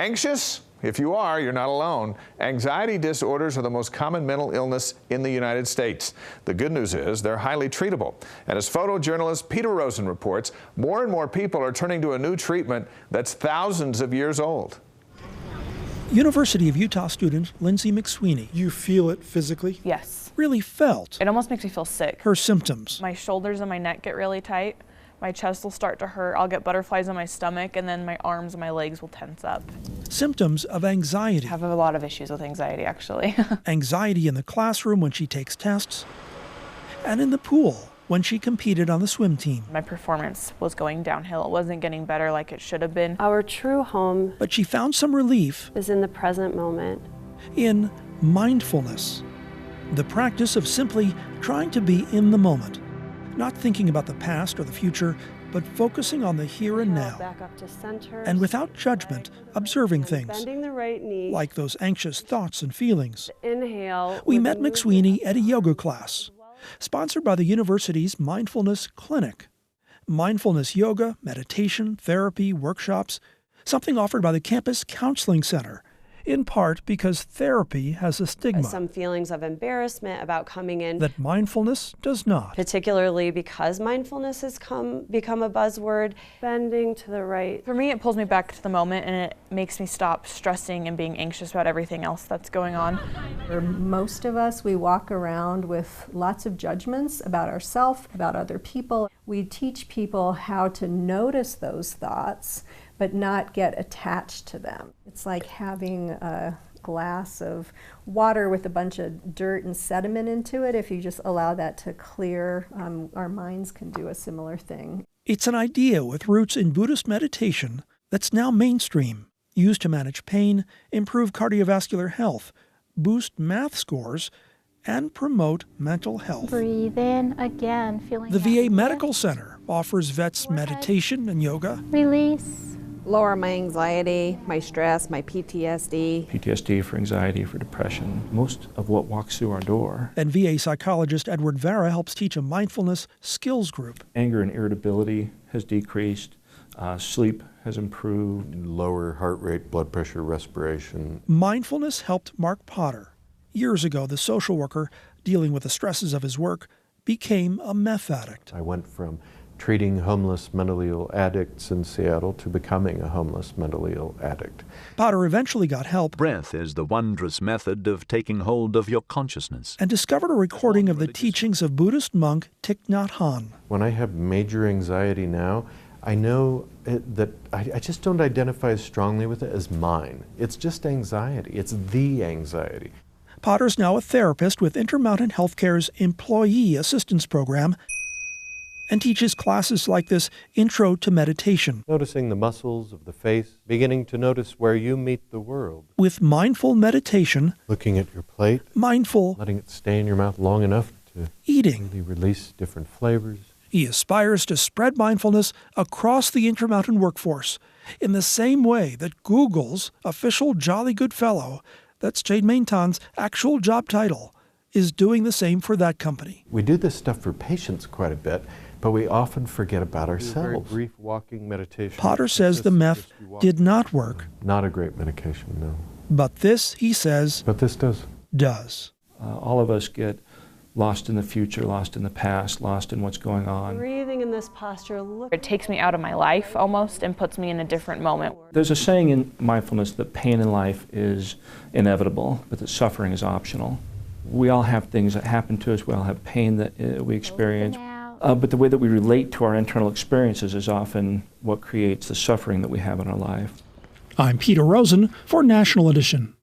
Anxious? If you are, you're not alone. Anxiety disorders are the most common mental illness in the United States. The good news is they're highly treatable. And as photojournalist Peter Rosen reports, more and more people are turning to a new treatment that's thousands of years old. University of Utah student Lindsay McSweeney. You feel it physically? Yes. Really felt It almost makes me feel sick. her symptoms. My shoulders and my neck get really tight. My chest will start to hurt. I'll get butterflies in my stomach, and then my arms and my legs will tense up. Symptoms of anxiety. I have a lot of issues with anxiety, actually. Anxiety in the classroom when she takes tests, and in the pool when she competed on the swim team. My performance was going downhill. It wasn't getting better like it should have been. Our true home But she found some relief is in the present moment. in mindfulness, the practice of simply trying to be in the moment, not thinking about the past or the future, but focusing on the here and now, Back up to center. and without judgment, observing things, Bending the right knee. like those anxious thoughts and feelings. Inhale. We with met the movement McSweeney at a yoga class, sponsored by the university's Mindfulness Clinic. Mindfulness yoga, meditation, therapy, workshops, something offered by the Campus Counseling Center, in part because therapy has a stigma Some feelings of embarrassment about coming in, that mindfulness does not. particularly because mindfulness has become a buzzword. Bending to the right. For me, it pulls me back to the moment, and it makes me stop stressing and being anxious about everything else that's going on. For most of us, we walk around with lots of judgments about ourselves, about other people. We teach people how to notice those thoughts, but not get attached to them. It's like having a glass of water with a bunch of dirt and sediment into it. If you just allow that to clear, our minds can do a similar thing. It's an idea with roots in Buddhist meditation that's now mainstream, used to manage pain, improve cardiovascular health, boost math scores, and promote mental health. Breathe in again, feeling The that VA lift. Medical Center offers vets meditation and yoga, Release. Lower my anxiety, my stress, my PTSD. PTSD for anxiety, for depression, most of what walks through our door. and VA psychologist Edward Vera helps teach a mindfulness skills group. Anger and irritability has decreased, sleep has improved. Lower heart rate, blood pressure, respiration. Mindfulness helped Mark Potter. Years ago, the social worker dealing with the stresses of his work became a meth addict. I went from treating homeless mentally ill addicts in Seattle to becoming a homeless mentally ill addict. Potter eventually got help Breath is the wondrous method of taking hold of your consciousness. and discovered a recording of the teachings of Buddhist monk Thich Nhat Hanh. When I have major anxiety now, I know that I just don't identify as strongly with it as mine. It's just anxiety. It's the anxiety. Potter's now a therapist with Intermountain Healthcare's Employee Assistance Program and teaches classes like this Intro to Meditation. Noticing the muscles of the face, beginning to notice where you meet the world. With mindful meditation, Looking at your plate, mindful letting it stay in your mouth long enough to eating, really release different flavors. he aspires to spread mindfulness across the Intermountain workforce in the same way that Google's official Jolly Good Fellow, that's Jade Mainton's actual job title, is doing the same for that company. We do this stuff for patients quite a bit, but we often forget about Very ourselves. brief walking meditation. Potter says the meth did not work, Not a great medication, no. but this, he says, But this does. does. All of us get lost in the future, lost in the past, lost in what's going on. Breathing in this posture. Look. It takes me out of my life almost and puts me in a different moment. There's a saying in mindfulness that pain in life is inevitable, but that suffering is optional. We all have things that happen to us, we all have pain that we experience. But the way that we relate to our internal experiences is often what creates the suffering that we have in our life. I'm Peter Rosen for National Edition.